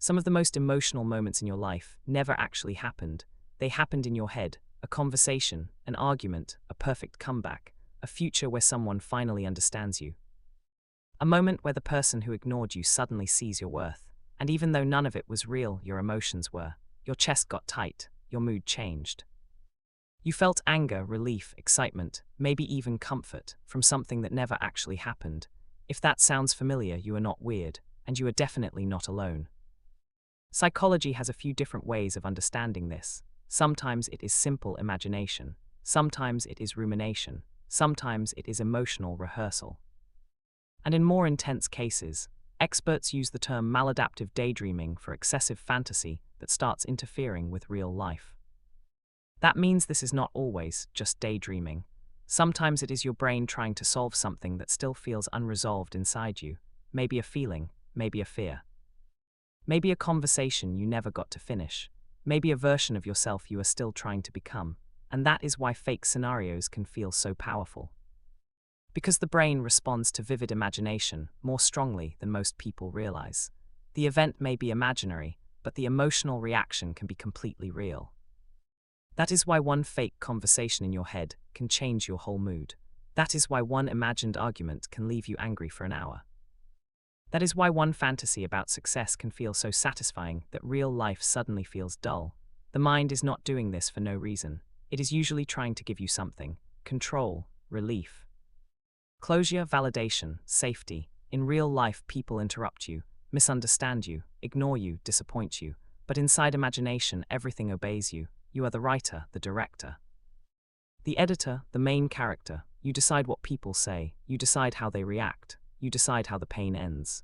Some of the most emotional moments in your life never actually happened. They happened in your head: a conversation, an argument, a perfect comeback, a future where someone finally understands you. A moment where the person who ignored you suddenly sees your worth. And even though none of it was real, your emotions were. Your chest got tight, your mood changed. You felt anger, relief, excitement, maybe even comfort from something that never actually happened. If that sounds familiar, you are not weird, and you are definitely not alone. Psychology has a few different ways of understanding this. Sometimes it is simple imagination, sometimes it is rumination, sometimes it is emotional rehearsal. And in more intense cases, experts use the term maladaptive daydreaming for excessive fantasy that starts interfering with real life. That means this is not always just daydreaming. Sometimes it is your brain trying to solve something that still feels unresolved inside you, maybe a feeling, maybe a fear. Maybe a conversation you never got to finish, maybe a version of yourself you are still trying to become, and that is why fake scenarios can feel so powerful. Because the brain responds to vivid imagination more strongly than most people realize. The event may be imaginary, but the emotional reaction can be completely real. That is why one fake conversation in your head can change your whole mood. That is why one imagined argument can leave you angry for an hour. That is why one fantasy about success can feel so satisfying that real life suddenly feels dull. The mind is not doing this for no reason. It is usually trying to give you something: control, relief, closure, validation, safety. In real life, people interrupt you, misunderstand you, ignore you, disappoint you. But inside imagination, everything obeys you. You are the writer, the director, the editor, the main character. You decide what people say, you decide how they react, you decide how the pain ends.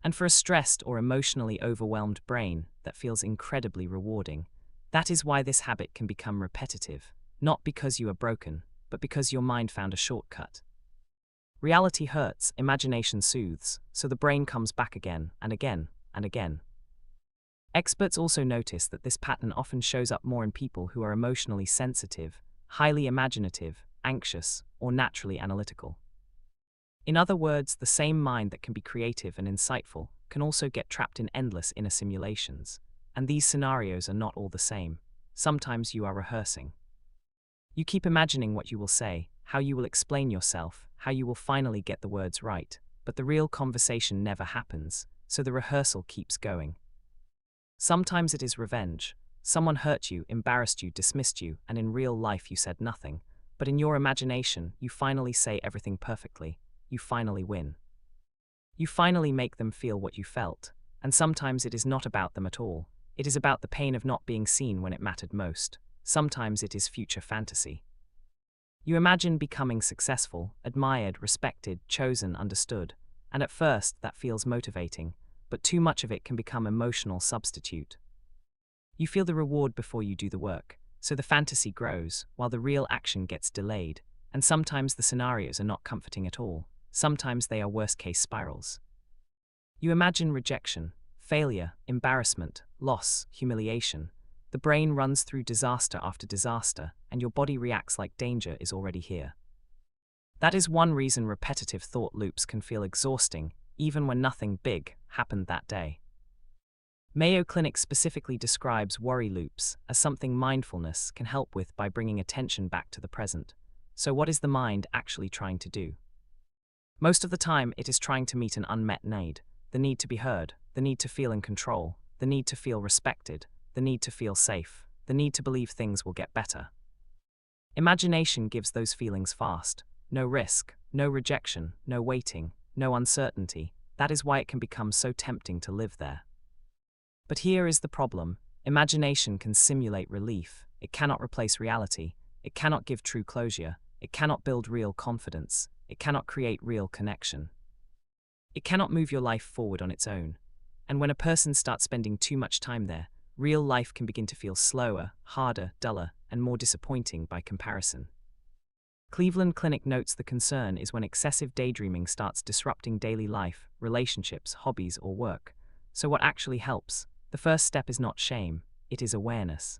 And for a stressed or emotionally overwhelmed brain, that feels incredibly rewarding. That is why this habit can become repetitive, not because you are broken, but because your mind found a shortcut. Reality hurts, imagination soothes, so the brain comes back again and again and again. Experts also notice that this pattern often shows up more in people who are emotionally sensitive, highly imaginative, anxious, or naturally analytical. In other words, the same mind that can be creative and insightful can also get trapped in endless inner simulations. And these scenarios are not all the same. Sometimes you are rehearsing. You keep imagining what you will say, how you will explain yourself, how you will finally get the words right. But the real conversation never happens, so the rehearsal keeps going. Sometimes it is revenge. Someone hurt you, embarrassed you, dismissed you, and in real life you said nothing. But in your imagination, you finally say everything perfectly. You finally win. You finally make them feel what you felt. And sometimes it is not about them at all. It is about the pain of not being seen when it mattered most. Sometimes it is future fantasy. You imagine becoming successful, admired, respected, chosen, understood. And at first, that feels motivating. But too much of it can become emotional substitute. You feel the reward before you do the work, so the fantasy grows, while the real action gets delayed, and sometimes the scenarios are not comforting at all. Sometimes they are worst-case spirals. You imagine rejection, failure, embarrassment, loss, humiliation. The brain runs through disaster after disaster, and your body reacts like danger is already here. That is one reason repetitive thought loops can feel exhausting, even when nothing big happened that day. Mayo Clinic specifically describes worry loops as something mindfulness can help with by bringing attention back to the present. So what is the mind actually trying to do? Most of the time, it is trying to meet an unmet need: the need to be heard, the need to feel in control, the need to feel respected, the need to feel safe, the need to believe things will get better. Imagination gives those feelings fast. No risk, no rejection, no waiting, no uncertainty. That is why it can become so tempting to live there. But here is the problem. Imagination can simulate relief. It cannot replace reality. It cannot give true closure. It cannot build real confidence. It cannot create real connection. It cannot move your life forward on its own. And when a person starts spending too much time there, real life can begin to feel slower, harder, duller, and more disappointing by comparison. Cleveland Clinic notes the concern is when excessive daydreaming starts disrupting daily life, relationships, hobbies, or work. So what actually helps? The first step is not shame, it is awareness.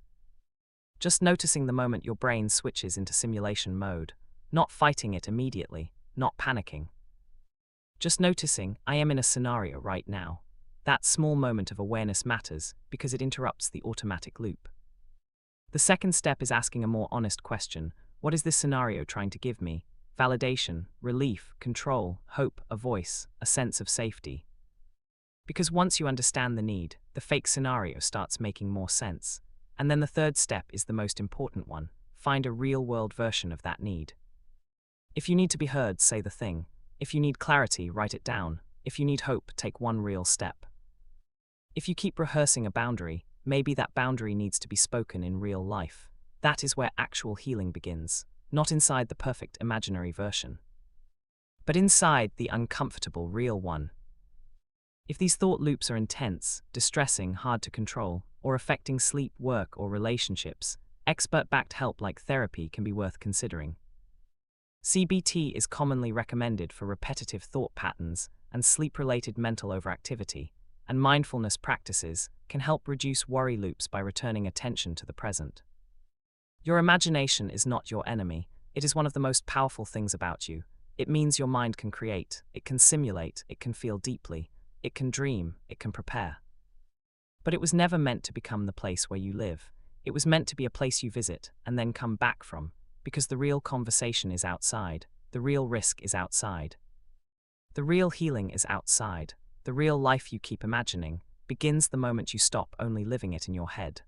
Just noticing the moment your brain switches into simulation mode, not fighting it immediately, not panicking. Just noticing, I am in a scenario right now. That small moment of awareness matters because it interrupts the automatic loop. The second step is asking a more honest question. What is this scenario trying to give me? Validation, relief, control, hope, a voice, a sense of safety. Because once you understand the need, the fake scenario starts making more sense. And then the third step is the most important one. Find a real-world version of that need. If you need to be heard, say the thing. If you need clarity, write it down. If you need hope, take one real step. If you keep rehearsing a boundary, maybe that boundary needs to be spoken in real life. That is where actual healing begins, not inside the perfect imaginary version, but inside the uncomfortable real one. If these thought loops are intense, distressing, hard to control, or affecting sleep, work, or relationships, expert-backed help like therapy can be worth considering. CBT is commonly recommended for repetitive thought patterns and sleep-related mental overactivity, and mindfulness practices can help reduce worry loops by returning attention to the present. Your imagination is not your enemy. It is one of the most powerful things about you. It means your mind can create, it can simulate, it can feel deeply, it can dream, it can prepare. But it was never meant to become the place where you live. It was meant to be a place you visit and then come back from, because the real conversation is outside, the real risk is outside. The real healing is outside. The real life you keep imagining begins the moment you stop only living it in your head.